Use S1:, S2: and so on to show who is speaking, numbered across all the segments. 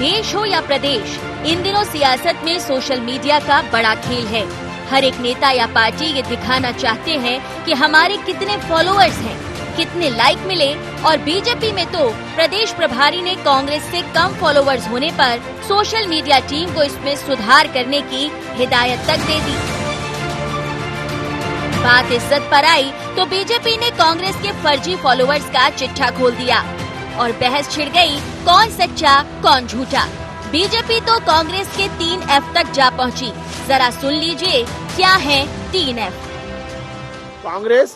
S1: देश हो या प्रदेश, इन दिनों सियासत में सोशल मीडिया का बड़ा खेल है। हर एक नेता या पार्टी ये दिखाना चाहते हैं कि हमारे कितने फॉलोअर्स हैं, कितने लाइक मिले। और बीजेपी में तो प्रदेश प्रभारी ने कांग्रेस से कम फॉलोअर्स होने पर सोशल मीडिया टीम को इसमें सुधार करने की हिदायत तक दे दी। बात इज्जत पर आई तो बीजेपी ने कांग्रेस के फर्जी फॉलोअर्स का चिट्ठा खोल दिया और बहस छिड़ गई, कौन सच्चा कौन झूठा। बीजेपी तो कांग्रेस के 3F तक जा पहुंची। जरा सुन लीजिए क्या है 3F।
S2: कांग्रेस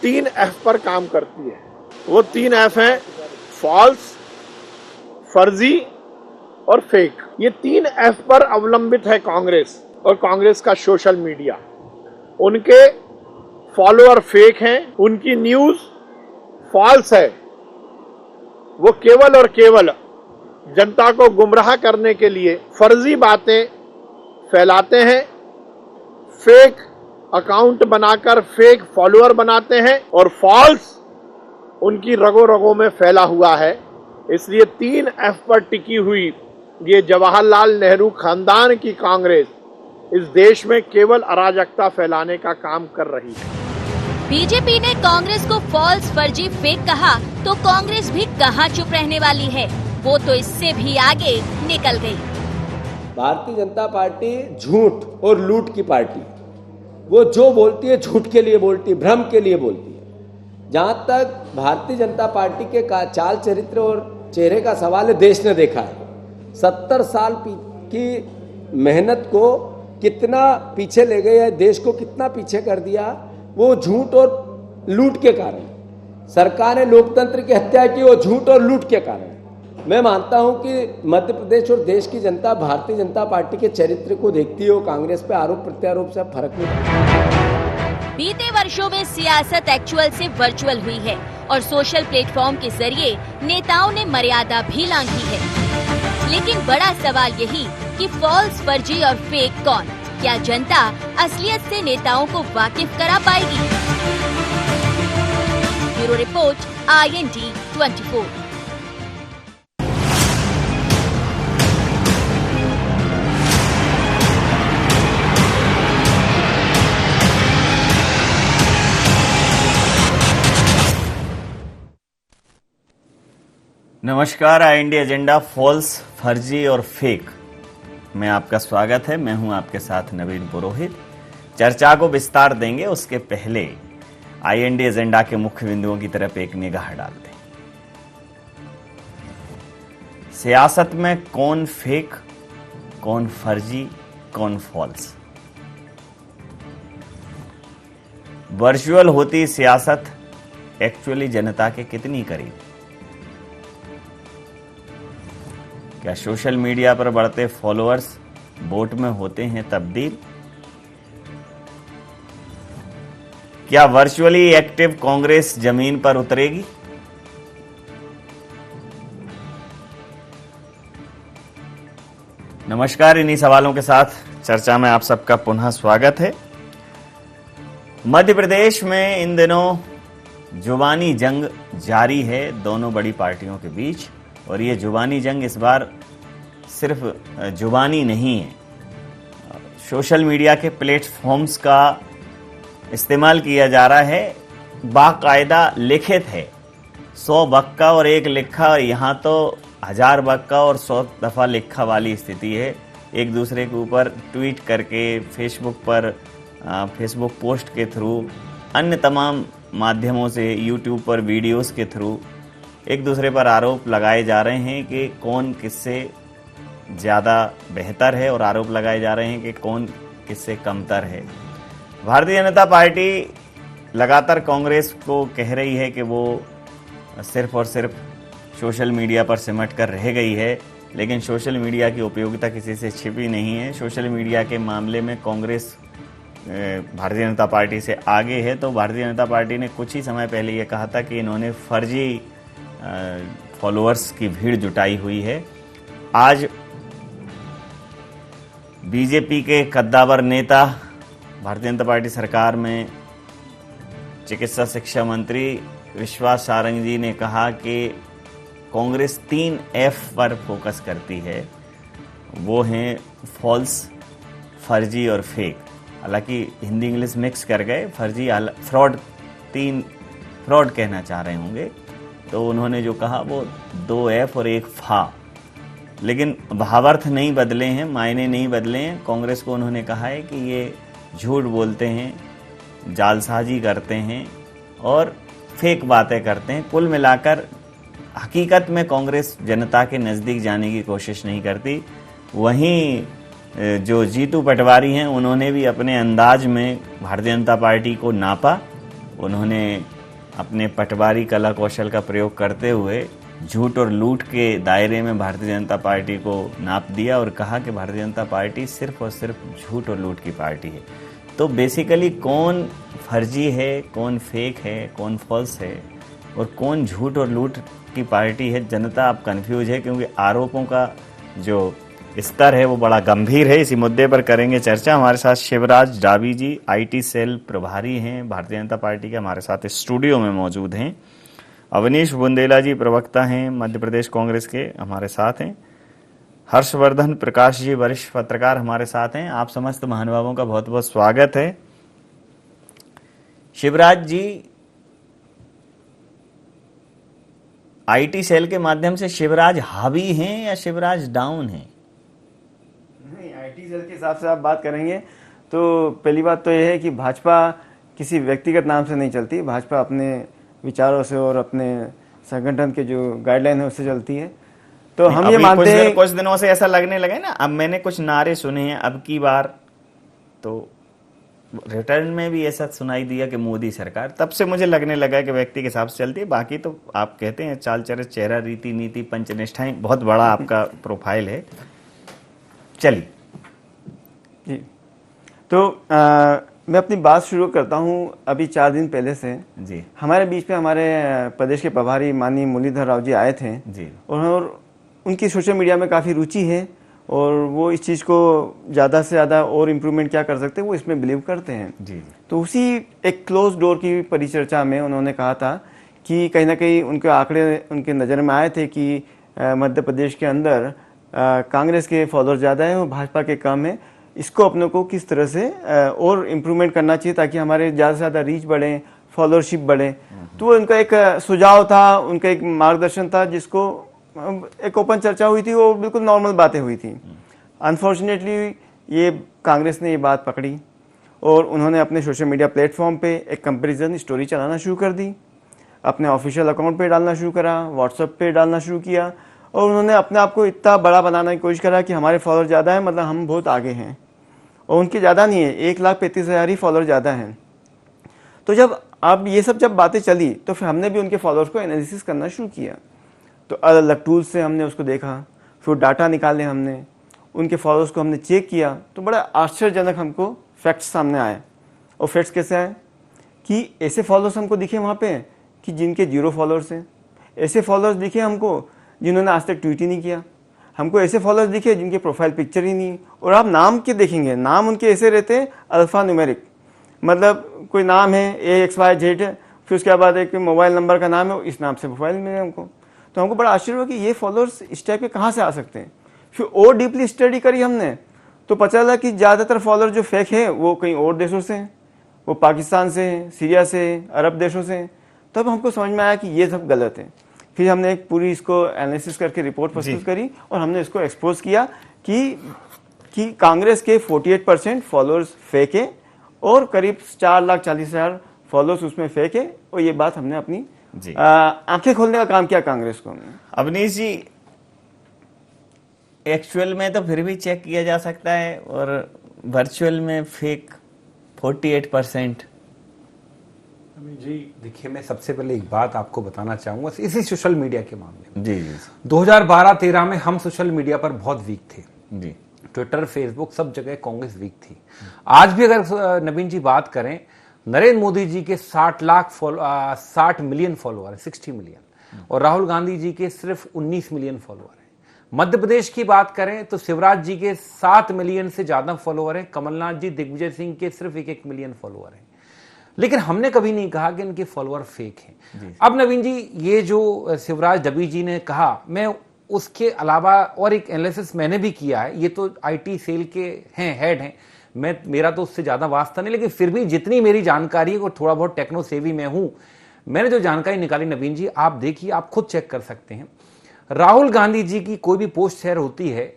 S2: 3F पर काम करती है। वो 3F है फॉल्स, फर्जी और फेक। ये 3F पर अवलंबित है कांग्रेस और कांग्रेस का सोशल मीडिया। उनके फॉलोअर फेक हैं, उनकी न्यूज फॉल्स है। वो केवल और केवल जनता को गुमराह करने के लिए फर्जी बातें फैलाते हैं, फेक अकाउंट बनाकर फेक फॉलोअर बनाते हैं और फॉल्स उनकी रगों रगों में फैला हुआ है। इसलिए 3F पर टिकी हुई ये जवाहरलाल नेहरू खानदान की कांग्रेस इस देश में केवल अराजकता फैलाने का काम कर रही है।
S1: बीजेपी ने कांग्रेस को फॉल्स, फर्जी, फेक कहा तो कांग्रेस भी कहां चुप रहने वाली है। वो तो इससे भी आगे निकल गई।
S3: भारतीय जनता पार्टी झूठ और लूट की पार्टी। वो जो बोलती है झूठ के लिए बोलती है, भ्रम के लिए बोलती है। जहां तक भारतीय जनता पार्टी के चाल चरित्र और चेहरे का सवाल है, देश ने देखा है 70 साल की मेहनत को कितना पीछे ले गए है, देश को कितना पीछे कर दिया। वो झूठ और लूट के कारण सरकार ने लोकतंत्र की हत्या की, वो झूठ और लूट के कारण। मैं मानता हूं कि मध्य प्रदेश और देश की जनता भारतीय जनता पार्टी के चरित्र को देखती हो। कांग्रेस पे आरोप प्रत्यारोप से फर्क नहीं पड़ता।
S1: बीते वर्षों में सियासत एक्चुअल से वर्चुअल हुई है और सोशल प्लेटफॉर्म के जरिए नेताओं ने मर्यादा भी लांघी है। लेकिन बड़ा सवाल यही कि फॉल्स, फर्जी और फेक कौन? क्या जनता असलियत से नेताओं को वाकिफ करा पाएगी? Bureau report, IND 24।
S4: नमस्कार, IND एजेंडा फॉल्स, फर्जी और फेक में आपका स्वागत है। मैं हूं आपके साथ नवीन पुरोहित। चर्चा को विस्तार देंगे उसके पहले IND एजेंडा के मुख्य बिंदुओं की तरफ एक निगाह डालते हैं। सियासत में कौन फेक, कौन फर्जी, कौन फॉल्स? वर्चुअल होती सियासत एक्चुअली जनता के कितनी करीब? क्या सोशल मीडिया पर बढ़ते फॉलोअर्स वोट में होते हैं तब्दील? क्या वर्चुअली एक्टिव कांग्रेस जमीन पर उतरेगी? नमस्कार, इन्हीं सवालों के साथ चर्चा में आप सबका पुनः स्वागत है। मध्य प्रदेश में इन दिनों जुबानी जंग जारी है दोनों बड़ी पार्टियों के बीच, और ये जुबानी जंग इस बार सिर्फ जुबानी नहीं है। सोशल मीडिया के प्लेटफॉर्म्स का इस्तेमाल किया जा रहा है, बाकायदा लिखित है। 100 बक्का और 1 लिखा, और यहाँ तो 1000 बक्का और 100 दफ़ा लिखा वाली स्थिति है। एक दूसरे के ऊपर ट्वीट करके, फेसबुक पर फेसबुक पोस्ट के थ्रू, अन्य तमाम माध्यमों से, यूट्यूब पर वीडियोस के थ्रू एक दूसरे पर आरोप लगाए जा रहे हैं कि कौन किससे ज़्यादा बेहतर है, और आरोप लगाए जा रहे हैं कि कौन किससे कमतर है। भारतीय जनता पार्टी लगातार कांग्रेस को कह रही है कि वो सिर्फ और सिर्फ सोशल मीडिया पर सिमट कर रह गई है, लेकिन सोशल मीडिया की उपयोगिता किसी से छिपी नहीं है। सोशल मीडिया के मामले में कांग्रेस भारतीय जनता पार्टी से आगे है। तो भारतीय जनता पार्टी ने कुछ ही समय पहले ये कहा था कि इन्होंने फर्जी फॉलोअर्स की भीड़ जुटाई हुई है। आज बीजेपी के कद्दावर नेता, भारतीय जनता पार्टी सरकार में चिकित्सा शिक्षा मंत्री विश्वास सारंग जी ने कहा कि कांग्रेस 3 F पर फोकस करती है, वो हैं फॉल्स, फर्जी और फेक। हालांकि हिंदी इंग्लिश मिक्स कर गए, फर्जी फ्रॉड, 3 फ्रॉड कहना चाह रहे होंगे, तो उन्होंने जो कहा वो 2 F और 1 फा, लेकिन भावार्थ नहीं बदले हैं, मायने नहीं बदले हैं। कांग्रेस को उन्होंने कहा है कि ये झूठ बोलते हैं, जालसाजी करते हैं और फेक बातें करते हैं। कुल मिलाकर हकीकत में कांग्रेस जनता के नज़दीक जाने की कोशिश नहीं करती। वहीं जो जीतू पटवारी हैं, उन्होंने भी अपने अंदाज में भारतीय जनता पार्टी को नापा। उन्होंने अपने पटवारी कला कौशल का प्रयोग करते हुए झूठ और लूट के दायरे में भारतीय जनता पार्टी को नाप दिया और कहा कि भारतीय जनता पार्टी सिर्फ और सिर्फ झूठ और लूट की पार्टी है। तो बेसिकली कौन फर्जी है, कौन फेक है, कौन फॉल्स है और कौन झूठ और लूट की पार्टी है, जनता अब कंफ्यूज है, क्योंकि आरोपों का जो स्तर है वो बड़ा गंभीर है। इसी मुद्दे पर करेंगे चर्चा। हमारे साथ शिवराज डाबी जी, IT सेल प्रभारी हैं भारतीय जनता पार्टी के, हमारे साथ स्टूडियो में मौजूद हैं। अवनीश बुंदेला जी प्रवक्ता हैं मध्य प्रदेश कांग्रेस के, हमारे साथ हैं। हर्षवर्धन प्रकाश जी वरिष्ठ पत्रकार हमारे साथ हैं। आप समस्त महानुभावों का बहुत बहुत स्वागत है। शिवराज जी, IT सेल के माध्यम से शिवराज हावी हैं या शिवराज डाउन हैं?
S5: नहीं, IT सेल के हिसाब से आप बात करेंगे तो पहली बात तो यह है कि भाजपा किसी व्यक्तिगत नाम से नहीं चलती। भाजपा अपने विचारों से और अपने संगठन के जो गाइडलाइन है उससे चलती है। तो हम ये मानते हैं,
S4: कुछ दिनों से ऐसा लगने लगे ना, अब मैंने कुछ नारे सुने हैं अब की बार, तो रिटर्न में भी ऐसा सुनाई दिया कि मोदी सरकार, तब से मुझे लगने लगा कि व्यक्ति के हिसाब से चलती है। बाकी तो आप कहते हैं चाल चरित्र, चेहरा, रीति नीति, पंचनिष्ठाएं, बहुत बड़ा आपका प्रोफाइल है। चलिए
S5: जी, तो मैं अपनी बात शुरू करता हूं। अभी 4 दिन पहले से
S4: जी
S5: हमारे बीच में हमारे प्रदेश के प्रभारी माननीय मुरलीधर राव जी आए थे
S4: जी,
S5: और उनकी सोशल मीडिया में काफ़ी रुचि है और वो इस चीज़ को ज़्यादा से ज़्यादा और इम्प्रूवमेंट क्या कर सकते हैं वो इसमें बिलीव करते हैं
S4: जी।
S5: तो उसी एक क्लोज डोर की परिचर्चा में उन्होंने कहा था कि कहीं ना कहीं उनके आंकड़े उनके नज़र में आए थे कि मध्य प्रदेश के अंदर कांग्रेस के फॉलोअर ज़्यादा हैं और भाजपा के कम है। इसको अपने को किस तरह से और इम्प्रूवमेंट करना चाहिए ताकि हमारे ज़्यादा से ज़्यादा रीच बढ़े, फॉलोअरशिप बढ़े। तो उनका एक सुझाव था, उनका एक मार्गदर्शन था, जिसको एक ओपन चर्चा हुई थी और बिल्कुल नॉर्मल बातें हुई थी। अनफॉर्चुनेटली ये कांग्रेस ने ये बात पकड़ी और उन्होंने अपने सोशल मीडिया प्लेटफॉर्म पे एक कंपैरिजन स्टोरी चलाना शुरू कर दी, अपने ऑफिशियल अकाउंट पे डालना शुरू करा, व्हाट्सएप पे डालना शुरू किया और उन्होंने अपने आप को इतना बड़ा बनाने की कोशिश करा कि हमारे फॉलोअर ज़्यादा है, मतलब हम बहुत आगे हैं। और उनके ज़्यादा नहीं है, 1,35,000 ही फॉलोअर ज़्यादा हैं। तो जब अब ये सब जब बातें चली तो फिर हमने भी उनके फॉलोअर्स को एनालिसिस करना शुरू किया। तो अलग अलग टूल्स से हमने उसको देखा, फिर डाटा निकाले, हमने उनके फॉलोअर्स को हमने चेक किया तो बड़ा आश्चर्यजनक हमको फैक्ट्स सामने आए। और फैक्ट्स कैसे आए कि ऐसे फॉलोअर्स हमको दिखे वहाँ पे कि जिनके 0 फॉलोअर्स हैं, ऐसे फॉलोअर्स दिखे हमको जिन्होंने आज तक ट्वीट ही नहीं किया, हमको ऐसे फॉलोअर्स दिखे जिनके प्रोफाइल पिक्चर ही नहीं। और आप नाम के देखेंगे, नाम उनके ऐसे रहते हैं अल्फा न्यूमेरिक, मतलब कोई नाम है AXYZ, फिर उसके बाद एक मोबाइल नंबर का नाम है, इस नाम से प्रोफाइल मिले हमको। तो हमको बड़ा आश्चर्य हुआ कि ये फॉलोअर्स इस टाइप के कहाँ से आ सकते हैं। फिर और डीपली स्टडी करी हमने तो पता चला कि ज़्यादातर फॉलोअर जो फेक हैं वो कहीं और देशों से हैं, वो पाकिस्तान से हैं, सीरिया से, अरब देशों से हैं। तब हमको समझ में आया कि ये सब गलत है। फिर हमने एक पूरी इसको एनालिसिस करके रिपोर्ट प्रस्तुत करी और हमने इसको एक्सपोज किया कि कांग्रेस के 48% फॉलोअर्स फेक है और करीब 4,40,000 फॉलोअर्स उसमें फेक है। और ये बात हमने अपनी आंखें खोलने का काम किया कांग्रेस को।
S4: अवनीश जी, एक्चुअल में तो फिर भी चेक किया जा सकता है और वर्चुअल में फेक 48%।
S6: जी देखिए, मैं सबसे पहले एक बात आपको बताना चाहूंगा इसी सोशल मीडिया के मामले में।
S4: जी
S6: 2012-13 में हम सोशल मीडिया पर बहुत वीक थे
S4: जी,
S6: ट्विटर, फेसबुक, सब जगह कांग्रेस वीक थी। आज भी अगर नवीन जी बात करें, नरेंद्र मोदी जी के 60 मिलियन फॉलोअर है, 60 मिलियन, और राहुल गांधी जी के सिर्फ 19 मिलियन फॉलोअर है। मध्य प्रदेश की बात करें तो शिवराज जी के 7 मिलियन से ज्यादा फॉलोअर है, कमलनाथ जी, दिग्विजय सिंह के सिर्फ 1-1 मिलियन फॉलोअर है। लेकिन हमने कभी नहीं कहा कि इनके फॉलोअर फेक हैं। अब नवीन जी, ये जो शिवराज डबी जी ने कहा, मैं उसके अलावा और एक एनालिसिस मैंने भी किया है। ये तो आईटी सेल के हैं, हेड हैं, मेरा तो उससे ज्यादा वास्ता नहीं, लेकिन फिर भी जितनी मेरी जानकारी है, थोड़ा बहुत टेक्नो सेवी मैं हूं, मैंने जो जानकारी निकाली नवीन जी, आप देखिए, आप खुद चेक कर सकते हैं। राहुल गांधी जी की कोई भी पोस्ट शेयर होती है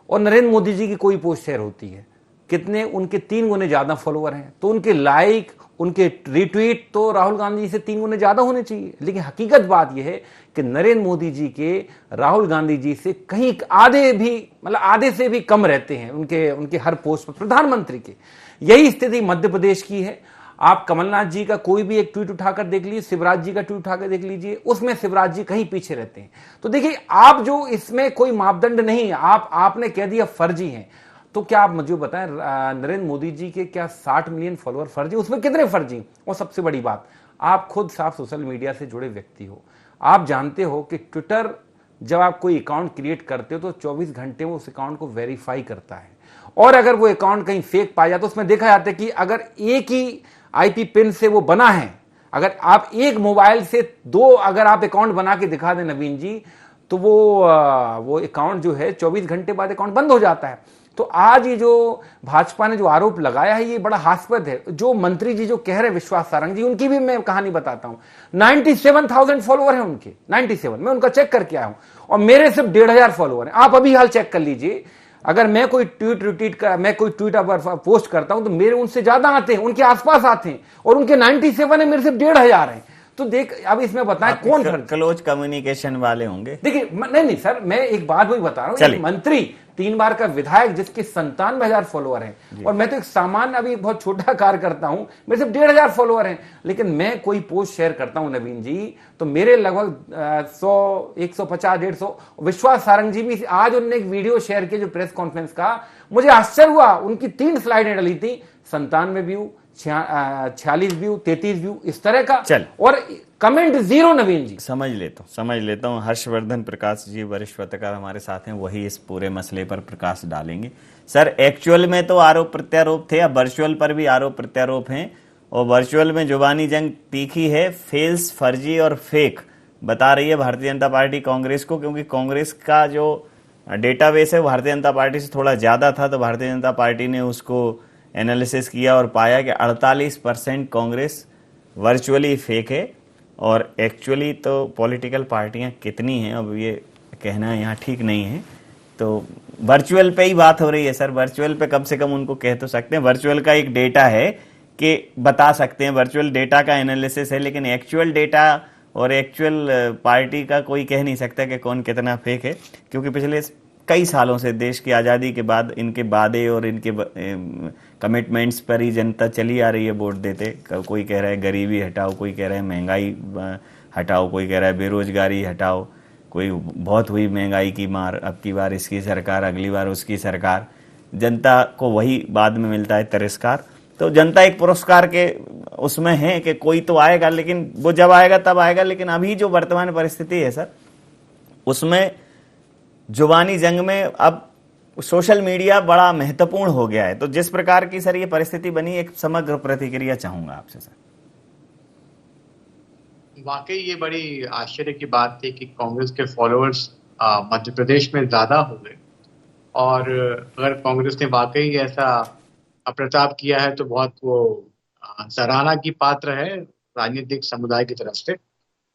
S6: और नरेंद्र मोदी जी की कोई पोस्ट शेयर होती है, कितने उनके 3 गुने ज्यादा फॉलोअर हैं, तो उनके लाइक, उनके रिट्वीट तो राहुल गांधी जी से 3 गुने ज्यादा होने चाहिए। लेकिन हकीकत बात यह है कि नरेंद्र मोदी जी के राहुल गांधी जी से कहीं आधे भी, मतलब आधे से भी कम रहते हैं उनके हर पोस्ट पर, प्रधानमंत्री के। यही स्थिति मध्य प्रदेश की है। आप कमलनाथ जी का कोई भी एक ट्वीट उठाकर देख लीजिए, शिवराज जी का ट्वीट उठाकर देख लीजिए, उसमें शिवराज जी कहीं पीछे रहते हैं। तो देखिए, आप जो इसमें कोई मापदंड नहीं है, आपने कह दिया फर्जी हैं, तो क्या आप मुझे बताएं, नरेंद्र मोदी जी के क्या 60 मिलियन फॉलोअर फर्जी, उसमें कितने फर्जी? और सबसे बड़ी बात, आप खुद साफ सोशल मीडिया से जुड़े व्यक्ति हो, आप जानते हो कि ट्विटर जब आप कोई अकाउंट क्रिएट करते हो तो 24 घंटे में उस अकाउंट को वेरीफाई करता है, और अगर वो अकाउंट कहीं फेक पाया तो उसमें देखा जाता है कि अगर एक ही आईपी पिन से वो बना है, अगर आप एक मोबाइल से 2 अगर आप अकाउंट बना के दिखा दें नवीन जी, तो वो अकाउंट जो है 24 घंटे बाद अकाउंट बंद हो जाता है। तो आज ये जो भाजपा ने जो आरोप लगाया है, ये बड़ा हास्यास्पद है। जो मंत्री जी जो कह रहे हैं, विश्वास सारंग जी, उनकी भी मैं कहानी बताता हूं। 97,000 फॉलोअर हैं उनके, 97, मैं उनका चेक करके आया हूं, और मेरे सिर्फ 1,500 फॉलोअर हैं। आप अभी हाल चेक कर लीजिए, अगर मैं कोई ट्वीट अगर पोस्ट करता हूं तो मेरे उनसे ज्यादा आते हैं, उनके आसपास आते हैं, और उनके 97 है, मेरे सिर्फ 1,500 हैं। तो देख, अब इसमें बताएं कौन
S4: क्लोज कम्युनिकेशन वाले होंगे।
S6: देखिए, नहीं सर, मैं एक बात वही बता रहा हूं, मंत्री 3 बार का विधायक जिसके 97,000 फॉलोअर हैं, और मैं तो एक सामान्य अभी बहुत छोटा कार्यकर्ता हूं, मेरे सिर्फ 1,500 फॉलोअर हैं, लेकिन मैं कोई पोस्ट शेयर करता हूं नवीन जी, तो मेरे लगभग 100, 150, 150। विश्वास सारंग जी भी आज उन्होंने एक वीडियो शेयर किया जो प्रेस कॉन्फ्रेंस का, मुझे आश्चर्य हुआ, उनकी 3 स्लाइडें डली थी, 97 व्यू, 46 व्यू, 33 व्यू, इस तरह का, और कमेंट 0 नवीन जी।
S4: समझ लेता हूं। हर्षवर्धन प्रकाश जी वरिष्ठ पत्रकार हमारे साथ हैं, वही इस पूरे मसले पर प्रकाश डालेंगे। सर, एक्चुअल में तो आरोप प्रत्यारोप थे, अब वर्चुअल पर भी आरोप प्रत्यारोप हैं, और वर्चुअल में जुबानी जंग तीखी है। फेल्स, फर्जी और फेक बता रही है भारतीय जनता पार्टी कांग्रेस को, क्योंकि कांग्रेस का जो डेटाबेस है वो भारतीय जनता पार्टी से थोड़ा ज्यादा था, तो भारतीय जनता पार्टी ने उसको एनालिसिस किया और पाया कि 48% कांग्रेस वर्चुअली फेक है, और एक्चुअली तो पॉलिटिकल पार्टियां कितनी हैं अब ये कहना यहाँ ठीक नहीं है। तो वर्चुअल पे ही बात हो रही है सर, वर्चुअल पे कम से कम उनको कह तो सकते हैं, वर्चुअल का एक डेटा है कि बता सकते हैं, वर्चुअल डेटा का एनालिसिस है, लेकिन एक्चुअल डेटा और एक्चुअल पार्टी का कोई कह नहीं सकता कि कौन कितना फेक है, क्योंकि पिछले कई सालों से देश की आज़ादी के बाद इनके वादे और इनके कमिटमेंट्स पर ही जनता चली आ रही है वोट देते। कोई कह रहा है गरीबी हटाओ, कोई कह रहा है महंगाई हटाओ, कोई कह रहा है बेरोजगारी हटाओ, कोई बहुत हुई महंगाई की मार, अब की बार इसकी सरकार, अगली बार उसकी सरकार। जनता को वही बाद में मिलता है तिरस्कार। तो जनता एक पुरस्कार के उसमें है कि कोई तो आएगा, लेकिन वो जब आएगा तब आएगा। लेकिन अभी जो वर्तमान परिस्थिति है सर, उसमें जुबानी जंग में अब सोशल मीडिया बड़ा महत्वपूर्ण हो गया है। तो जिस प्रकार की सर ये परिस्थिति बनी, एक समग्र प्रतिक्रिया चाहूंगा आपसे सर।
S7: वाकई ये बड़ी आश्चर्य की बात थी कि कांग्रेस के फॉलोअर्स मध्य प्रदेश में ज्यादा हो गए, और अगर कांग्रेस ने वाकई ऐसा अप्रताप किया है तो बहुत वो सराहना की पात्र है राजनीतिक समुदाय की तरफ से।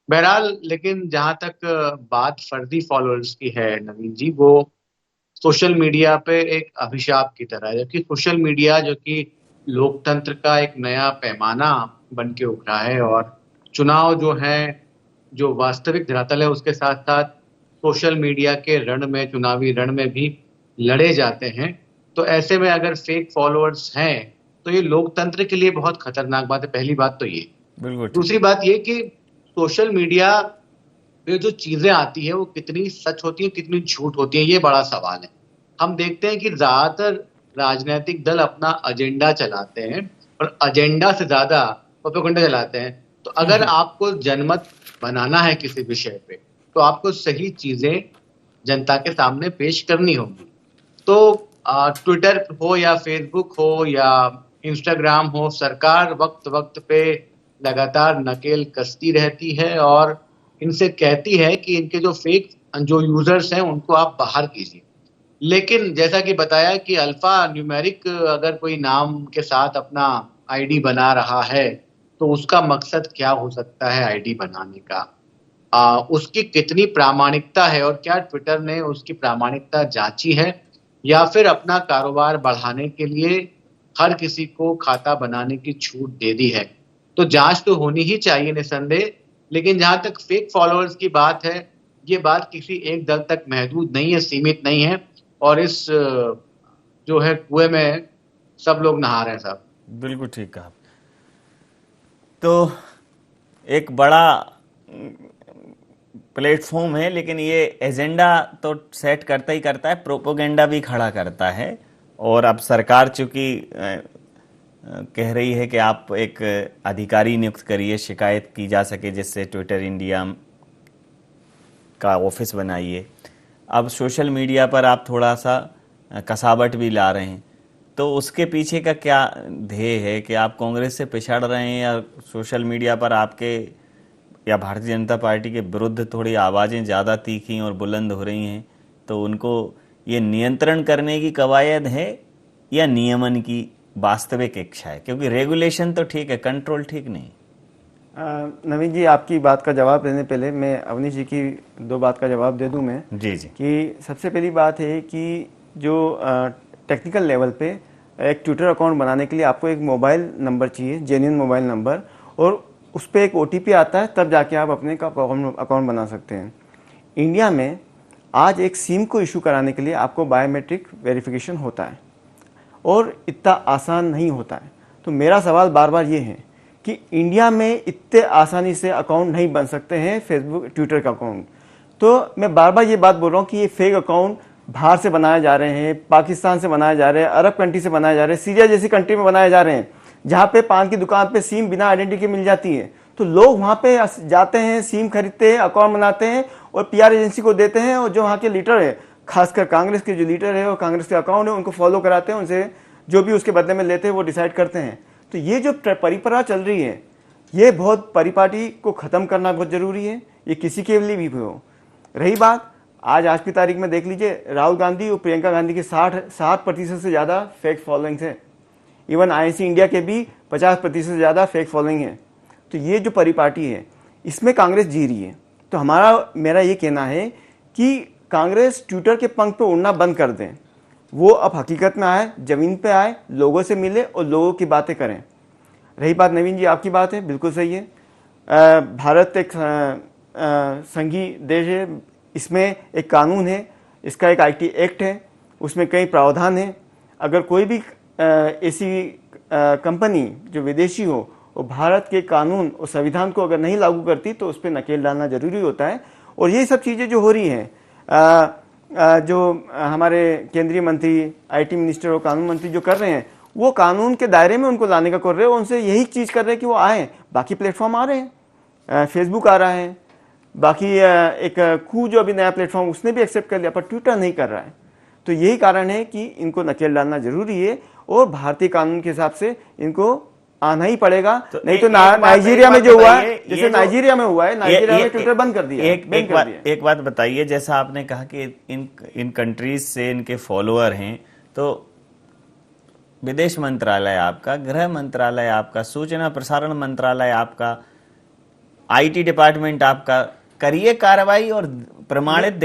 S7: बहरहाल, लेकिन जहां तक बात फर्जी फॉलोअर्स की है नवीन जी, वो सोशल मीडिया पे एक अभिशाप की तरह है, जबकि सोशल मीडिया जो कि लोकतंत्र का एक नया पैमाना बन के उभरा है, और चुनाव जो है, जो वास्तविक धरातल है, उसके साथ साथ सोशल मीडिया के रण में, चुनावी रण में भी लड़े जाते हैं। तो ऐसे में अगर फेक फॉलोअर्स हैं तो ये लोकतंत्र के लिए बहुत खतरनाक बात है। पहली बात तो ये। दूसरी बात ये कि सोशल मीडिया पे जो चीजें आती है वो कितनी सच होती है, कितनी झूठ होती है, ये बड़ा सवाल है। हम देखते हैं कि ज्यादातर राजनीतिक दल अपना एजेंडा चलाते हैं, और एजेंडा से ज्यादा प्रोपेगेंडा चलाते हैं। तो अगर आपको जनमत बनाना है किसी विषय पे, तो आपको सही चीजें जनता के सामने पेश करनी होगी। तो ट्विटर हो या फेसबुक हो या इंस्टाग्राम हो, सरकार वक्त वक्त पे लगातार नकेल कसती रहती है और इनसे कहती है कि इनके जो फेक जो यूजर्स हैं उनको आप बाहर कीजिए। लेकिन जैसा कि बताया कि अल्फा न्यूमेरिक अगर कोई नाम के साथ अपना आईडी बना रहा है तो उसका मकसद क्या हो सकता है आईडी बनाने का, उसकी कितनी प्रामाणिकता है और क्या ट्विटर ने उसकी प्रामाणिकता जांची है या फिर अपना कारोबार बढ़ाने के लिए हर किसी को खाता बनाने की छूट दे दी है। तो जांच तो होनी ही चाहिए निसंदेह, लेकिन जहां तक फेक फॉलोअर्स की बात है, ये बात किसी एक दल तक महदूद नहीं है, सीमित नहीं है और इस जो है कुएं में सब लोग नहा रहे हैं साहब।
S4: बिल्कुल ठीक कहा। तो एक बड़ा प्लेटफॉर्म है, लेकिन ये एजेंडा तो सेट करता ही करता है, प्रोपोगेंडा भी खड़ा करता है। और अब सरकार चूंकि कह रही है कि आप एक अधिकारी नियुक्त करिए, शिकायत की जा सके, जिससे ट्विटर इंडिया का ऑफिस बनाइए। अब सोशल मीडिया पर आप थोड़ा सा कसावट भी ला रहे हैं, तो उसके पीछे का क्या ध्येय है कि आप कांग्रेस से पिछड़ रहे हैं या सोशल मीडिया पर आपके या भारतीय जनता पार्टी के विरुद्ध थोड़ी आवाज़ें ज़्यादा तीखी और बुलंद हो रही हैं, तो उनको ये नियंत्रण करने की कवायद है या नियमन की वास्तविक इच्छा है? क्योंकि रेगुलेशन तो ठीक है, कंट्रोल ठीक नहीं।
S5: नवीन जी, आपकी बात का जवाब देने पहले मैं अवनीश जी की दो बात का जवाब दे दूं मैं।
S4: जी जी।
S5: कि सबसे पहली बात है कि जो टेक्निकल लेवल पे एक ट्विटर अकाउंट बनाने के लिए आपको एक मोबाइल नंबर चाहिए, जेन्युइन मोबाइल नंबर, और उस पर एक OTP आता है, तब जाके आप अपने का अकाउंट बना सकते हैं। इंडिया में आज एक सिम को इशू कराने के लिए आपको बायोमेट्रिक वेरिफिकेशन होता है और इतना आसान नहीं होता है। तो मेरा सवाल बार बार ये है कि इंडिया में इतने आसानी से अकाउंट नहीं बन सकते हैं, फेसबुक ट्विटर का अकाउंट। तो मैं बार बार ये बात बोल रहा हूँ कि ये फेक अकाउंट बाहर से बनाए जा रहे हैं, पाकिस्तान से बनाए जा रहे हैं, अरब कंट्री से बनाए जा रहे हैं, सीरिया जैसी कंट्री में बनाए जा रहे हैं, जहाँ पे पान की दुकान पे सिम बिना आइडेंटिटी के मिल जाती है। तो लोग वहाँ पे जाते हैं, सिम खरीदते हैं, अकाउंट बनाते हैं और PR एजेंसी को देते हैं, और जो वहाँ के लीडर है, खासकर कांग्रेस के जो लीडर है और कांग्रेस के अकाउंट है, उनको फॉलो कराते हैं, उनसे जो भी उसके बदले में लेते हैं वो डिसाइड करते हैं। तो ये जो परिपरा चल रही है, ये बहुत परिपाटी को ख़त्म करना बहुत ज़रूरी है, ये किसी के लिए भी हो। रही बात आज की तारीख में देख लीजिए, राहुल गांधी और प्रियंका गांधी के 60% से ज़्यादा फेक फॉलोइंग्स है। इवन INC इंडिया के भी 50% से ज़्यादा फेक फॉलोइंग है। तो ये जो परिपाटी है, इसमें कांग्रेस जी रही है। तो मेरा ये कहना है कि कांग्रेस ट्विटर के पंख पे उड़ना बंद कर दें, वो अब हकीकत में आए, ज़मीन पे आए, लोगों से मिले और लोगों की बातें करें। रही बात नवीन जी, आपकी बात है, बिल्कुल सही है। भारत एक संघीय देश है, इसमें एक कानून है, इसका एक IT एक्ट है, उसमें कई प्रावधान हैं। अगर कोई भी ऐसी कंपनी जो विदेशी हो और भारत के कानून और संविधान को अगर नहीं लागू करती तो उस पर नकेल डालना जरूरी होता है। और ये सब चीज़ें जो हो रही हैं, जो हमारे केंद्रीय मंत्री, IT मिनिस्टर और कानून मंत्री जो कर रहे हैं, वो कानून के दायरे में उनको लाने का कर रहे हैं, उनसे यही चीज़ कर रहे हैं कि वो आए। बाकी प्लेटफॉर्म आ रहे हैं, फेसबुक आ रहा है, बाकी एक कू जो अभी नया प्लेटफॉर्म, उसने भी एक्सेप्ट कर लिया, पर ट्विटर नहीं कर रहा है। तो यही कारण है कि इनको नकेल डालना जरूरी है और भारतीय कानून के हिसाब से इनको आना ही पड़ेगा। तो नहीं तो नाइजीरिया में जो हुआ है, जैसे नाइजीरिया में हुआ है, नाइजीरिया में ट्विटर बंद कर दिया।
S4: एक बात बताइए, जैसा आपने कहा कि इन कंट्रीज से इनके फॉलोअर हैं, तो विदेश मंत्रालय आपका, गृह मंत्रालय आपका, सूचना प्रसारण मंत्रालय आपका, IT डिपार्टमेंट आपका, करिए कार्रवाई और प्रमाणिक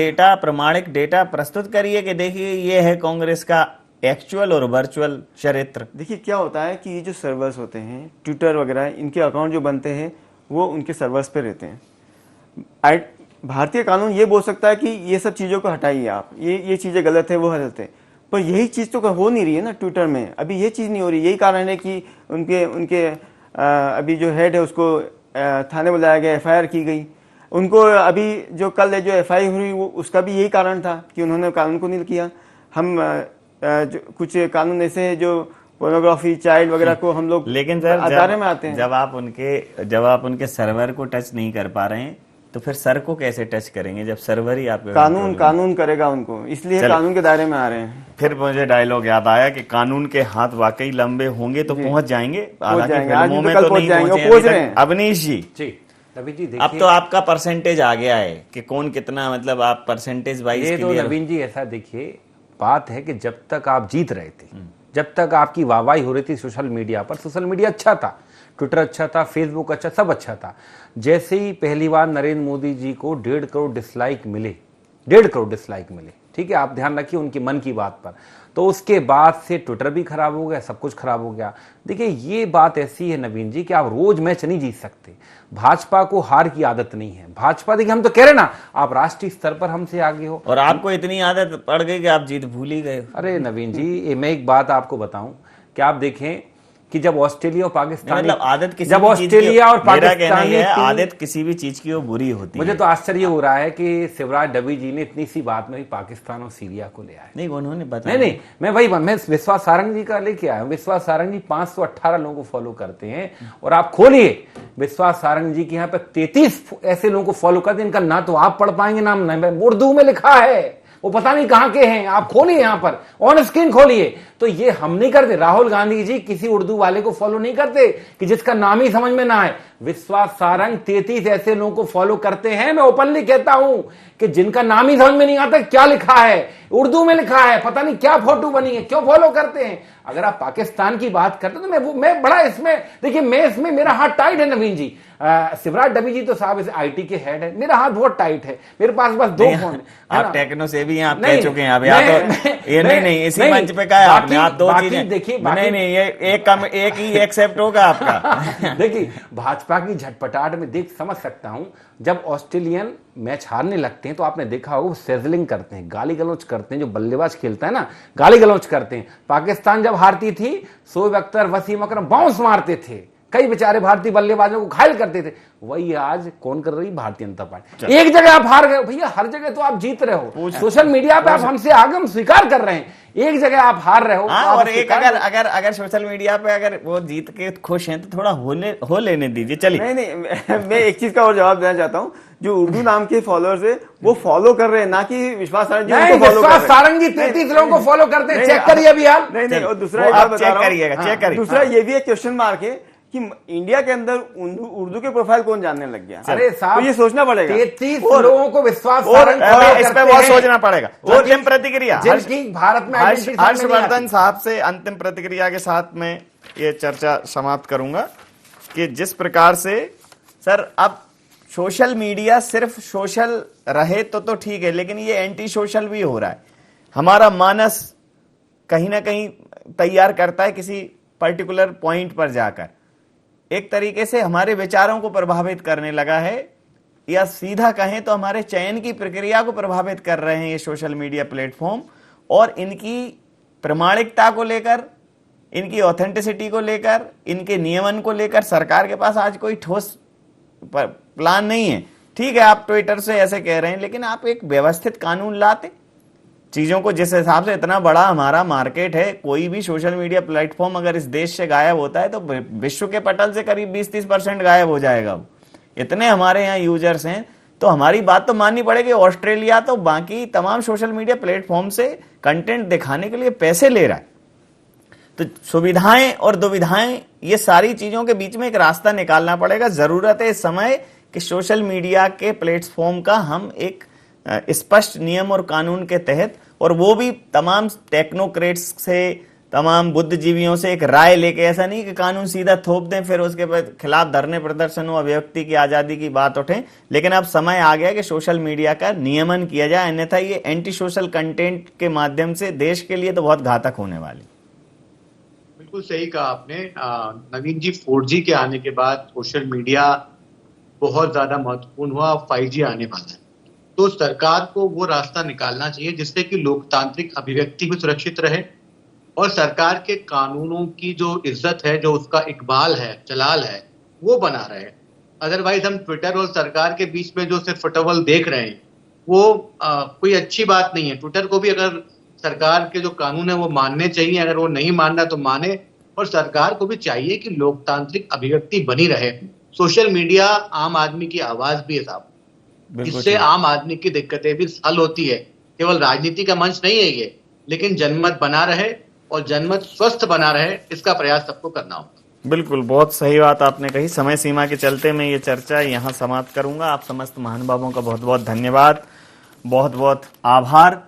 S4: डेटा प्रस्तुत करिए कि देखिए ये है कांग्रेस का एक्चुअल और वर्चुअल चरित्र।
S5: देखिए क्या होता है कि ये जो सर्वर्स होते हैं, ट्विटर वगैरह, इनके अकाउंट जो बनते हैं वो उनके सर्वर्स पे रहते हैं। भारतीय कानून ये बोल सकता है कि ये सब चीज़ों को हटाइए आप, ये चीज़ें गलत है, वो गलत है, पर यही चीज़ तो हो नहीं रही है ना ट्विटर में। अभी ये चीज़ नहीं हो रही, यही कारण है कि उनके अभी जो हेड है उसको थाने बुलाया गया, FIR की गई। उनको अभी जो कल जो FIR हुई, वो उसका भी यही कारण था कि उन्होंने कानून को नहीं किया। हम जो कुछ कानून ऐसे हैं जो पोर्नोग्राफी, चाइल्ड वगैरह को हम लोग
S4: लेकिन सर
S5: अदारे में आते हैं।
S4: जब आप उनके सर्वर को टच नहीं कर पा रहे हैं तो फिर सर को कैसे टच करेंगे जब सर्वर ही आपके
S5: कानून करेगा उनको, इसलिए कानून के दायरे में आ रहे हैं।
S4: फिर मुझे डायलॉग याद आया कि कानून के हाथ वाकई लंबे होंगे तो पहुंच जाएंगे, हालांकि फिल्मों में तो नहीं पहुंचे अभी तक। अवनीश जी,
S6: नवीन जी,
S4: अब तो आपका परसेंटेज आ गया है कि कौन कितना, मतलब आप परसेंटेज वाइज
S6: ये तो नवीन जी ऐसा देखिए, बात है कि जब तक आप जीत रहे थे, जब तक आपकी वाहवाही हो रही थी सोशल मीडिया पर, सोशल मीडिया अच्छा था, ट्विटर अच्छा था, फेसबुक अच्छा, सब अच्छा था। जैसे ही पहली बार नरेंद्र मोदी जी को 1.5 करोड़ डिसलाइक मिले, 1.5 करोड़ डिसलाइक मिले, ठीक है, आप ध्यान रखिए उनकी मन की बात पर, तो उसके बाद से ट्विटर भी खराब हो गया, सब कुछ खराब हो गया। देखिए ये बात ऐसी है नवीन जी कि आप रोज मैच नहीं जीत सकते। भाजपा को हार की आदत नहीं है। भाजपा, देखिए हम तो कह रहे ना, आप राष्ट्रीय स्तर पर हमसे आगे हो
S4: और आपको इतनी आदत पड़ गई कि आप जीत भूल ही गए।
S6: अरे नवीन जी, मैं एक बात आपको बताऊं कि आप देखें कि जब ऑस्ट्रेलिया और पाकिस्तान,
S4: मतलब आदत किसी
S6: जब ऑस्ट्रेलिया और पाकिस्तान,
S4: आदत किसी भी चीज की वो बुरी होती है।
S6: मुझे तो आश्चर्य हो रहा है कि शिवराज डबी जी ने इतनी सी बात में भी पाकिस्तान और सीरिया को ले आए।
S4: नहीं, उन्होंने बताया
S6: नहीं, मैं विश्वास सारंग जी का लेके आया हूं। विश्वास सारंग जी 518 लोगों को फॉलो करते हैं, और आप खोलिए विश्वास सारंग जी के यहाँ पे 33 ऐसे लोगों को फॉलो करते हैं, इनका ना तो आप पढ़ पाएंगे, नाम नहीं, उर्दू में लिखा है, वो पता नहीं कहां के हैं। आप खोलिए, यहां पर ऑन स्क्रीन खोलिए, तो ये हम नहीं करते। राहुल गांधी जी किसी उर्दू वाले को फॉलो नहीं करते कि जिसका नाम ही समझ में ना आए। विश्वास सारंग 33 ऐसे लोगों को फॉलो करते हैं। मैं ओपनली कहता हूं कि जिनका नाम ही समझ में नहीं आता क्या लिखा है, उर्दू में लिखा है, पता नहीं क्या फोटो बनी है, क्यों फॉलो करते हैं। अगर आप पाकिस्तान की बात करते तो मैं बड़ा इसमें, देखिए मैं इसमें, मेरा हाथ टाइट है नवीन जी। शिवराज डबी जी तो साहब इस आईटी के हेड है, मेरा हाथ बहुत टाइट है, मेरे पास बस 2 फोन है।
S4: आप टेक्नो से भी आप कह चुके हैं, अब या तो ये नहीं इसी मंच पे कहा है आपने, आप 2 चीजें देखिए, नहीं ये एक ही एक्सेप्ट होगा आपका।
S6: देखिए भाजपा की झटपटाहट में देख समझ सकता हूं, जब ऑस्ट्रेलियन मैच हारने लगते हैं तो आपने देखा होगा वो सेजलिंग करते हैं, गाली गलौज करते हैं, जो बल्लेबाज खेलता है ना गाली गलौज करते हैं। पाकिस्तान जब हारती थी, शोएब अख्तर, वसीम अकरम बाउंस मारते थे, कई बेचारे भारतीय बल्लेबाजों को घायल करते थे। वही आज कौन कर रही, भारतीय जनता पार्टी। एक जगह आप हार गए भैया, हर जगह तो आप जीत रहे हो। सोशल मीडिया पे आप हमसे आगे, हम स्वीकार कर रहे हैं, एक जगह आप हार रहे हो।
S4: और एक अगर सोशल मीडिया पे अगर वो जीत के खुश हैं तो थोड़ा हो लेने दीजिए। चलिए
S5: नहीं मैं एक चीज का और जवाब देना चाहता हूँ। जो उर्दू नाम के फॉलोअर्स है वो फॉलो कर रहे हैं, ना कि विश्वास सारंग जी उनको फॉलो कर रहे हैं।
S6: सारंग जी 33 लोगों को फॉलो करते हैं, चेक करिए अभी आप।
S5: नहीं, और दूसरा एक बात बता रहा हूं,
S4: चेक करिए।
S5: दूसरा ये भी एक क्वेश्चन मार्क है कि इंडिया के अंदर उर्दू के प्रोफाइल कौन जानने लग गया।
S6: अरे साहब,
S5: तो ये सोचना पड़ेगा।
S6: 33 लोगों को विश्वास
S4: इस पे बहुत सोचना पड़ेगा। अंतिम प्रतिक्रिया
S6: जिनकी भारत में
S4: हर्षवर्धन साहब से अंतिम प्रतिक्रिया के साथ में ये चर्चा समाप्त करूंगा कि जिस प्रकार से सर अब सोशल मीडिया सिर्फ सोशल रहे तो ठीक है, लेकिन ये एंटी सोशल भी हो रहा है। हमारा मानस कहीं ना कहीं तैयार करता है किसी पर्टिकुलर पॉइंट पर जाकर, एक तरीके से हमारे विचारों को प्रभावित करने लगा है, या सीधा कहें तो हमारे चयन की प्रक्रिया को प्रभावित कर रहे हैं ये सोशल मीडिया प्लेटफॉर्म। और इनकी प्रामाणिकता को लेकर, इनकी ऑथेंटिसिटी को लेकर, इनके नियमन को लेकर सरकार के पास आज कोई ठोस प्लान नहीं है। ठीक है, आप ट्विटर से ऐसे कह रहे हैं, लेकिन आप एक व्यवस्थित कानून लाते चीजों को। जिस हिसाब से इतना बड़ा हमारा मार्केट है, कोई भी सोशल मीडिया प्लेटफॉर्म अगर इस देश से गायब होता है तो विश्व के पटल से करीब 20-30% गायब हो जाएगा। इतने हमारे यहाँ यूजर्स हैं, तो हमारी बात तो माननी पड़ेगी। ऑस्ट्रेलिया तो बाकी तमाम सोशल मीडिया प्लेटफॉर्म से कंटेंट दिखाने के लिए पैसे ले रहा है। तो सुविधाएं और दुविधाएं, ये सारी चीजों के बीच में एक रास्ता निकालना पड़ेगा। जरूरत है इस समय कि सोशल मीडिया के प्लेटफॉर्म का हम एक स्पष्ट नियम और कानून के तहत, और वो भी तमाम टेक्नोक्रेट्स से, तमाम बुद्धिजीवियों से एक राय लेके, ऐसा नहीं कि कानून सीधा थोप दें फिर उसके बाद खिलाफ धरने प्रदर्शनों, अभिव्यक्ति की आजादी की बात उठे। लेकिन अब समय आ गया कि सोशल मीडिया का नियमन किया जाए, अन्यथा ये एंटी सोशल कंटेंट के माध्यम से देश के लिए तो बहुत घातक होने वाली।
S7: बिल्कुल सही कहा आपने नवीन जी। 4G के आने के बाद सोशल मीडिया बहुत ज्यादा महत्वपूर्ण हुआ, 5G आने वाला है। तो सरकार को वो रास्ता निकालना चाहिए जिससे कि लोकतांत्रिक अभिव्यक्ति भी सुरक्षित रहे और सरकार के कानूनों की जो इज्जत है, जो उसका इकबाल है, जलाल है, वो बना रहे। अदरवाइज हम ट्विटर और सरकार के बीच में जो सिर्फ फुटबॉल देख रहे हैं वो कोई अच्छी बात नहीं है। ट्विटर को भी अगर सरकार के जो कानून है वो मानने चाहिए, अगर वो नहीं मानना तो माने। और सरकार को भी चाहिए कि लोकतांत्रिक अभिव्यक्ति बनी रहे। सोशल मीडिया आम आदमी की आवाज भी है साहब। इससे आम आदमी की दिक्कतें भी हल होती है। केवल राजनीति का मंच नहीं है ये, लेकिन जनमत बना रहे और जनमत स्वस्थ बना रहे, इसका प्रयास सबको करना होगा।
S4: बिल्कुल, बहुत सही बात आपने कही। समय सीमा के चलते मैं ये चर्चा यहाँ समाप्त करूंगा। आप समस्त महानुभावों का बहुत बहुत धन्यवाद, बहुत बहुत आभार।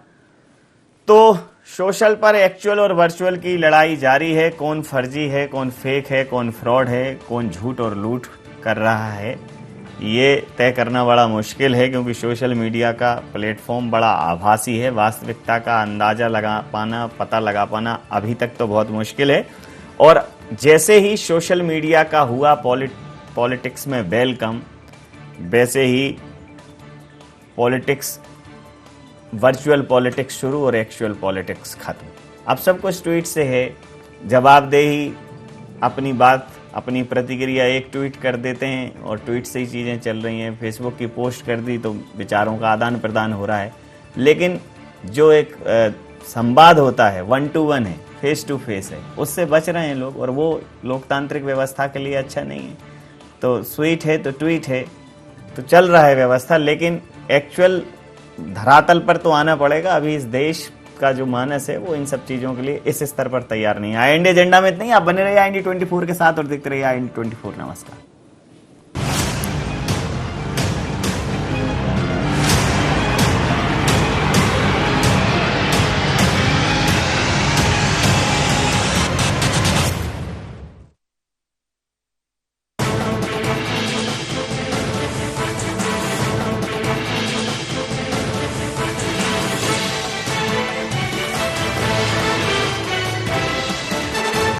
S4: तो सोशल पर एक्चुअल और वर्चुअल की लड़ाई जारी है। कौन फर्जी है, कौन फेक है, कौन फ्रॉड है, कौन झूठ और लूट कर रहा है, ये तय करना बड़ा मुश्किल है, क्योंकि सोशल मीडिया का प्लेटफॉर्म बड़ा आभासी है। वास्तविकता का अंदाजा लगा पाना, पता लगा पाना अभी तक तो बहुत मुश्किल है। और जैसे ही सोशल मीडिया का हुआ पॉलिटिक्स में वेलकम, वैसे ही पॉलिटिक्स, वर्चुअल पॉलिटिक्स शुरू और एक्चुअल पॉलिटिक्स खत्म। अब सब कुछ ट्वीट से है। जवाबदेही, अपनी बात, अपनी प्रतिक्रिया एक ट्वीट कर देते हैं और ट्वीट से ही चीज़ें चल रही हैं। फेसबुक की पोस्ट कर दी तो विचारों का आदान प्रदान हो रहा है, लेकिन जो एक संवाद होता है, 1 to 1 है, फेस टू फेस है, उससे बच रहे हैं लोग, और वो लोकतांत्रिक व्यवस्था के लिए अच्छा नहीं है। तो स्वीट है तो ट्वीट है, तो चल रहा है व्यवस्था, लेकिन एक्चुअल धरातल पर तो आना पड़ेगा। अभी इस देश का जो मानस है वो इन सब चीजों के लिए इस स्तर पर तैयार नहीं है। IND एजेंडा में नहीं, आप बने रहिए IND 24 के साथ और देखते रहिए IND 24। नमस्कार।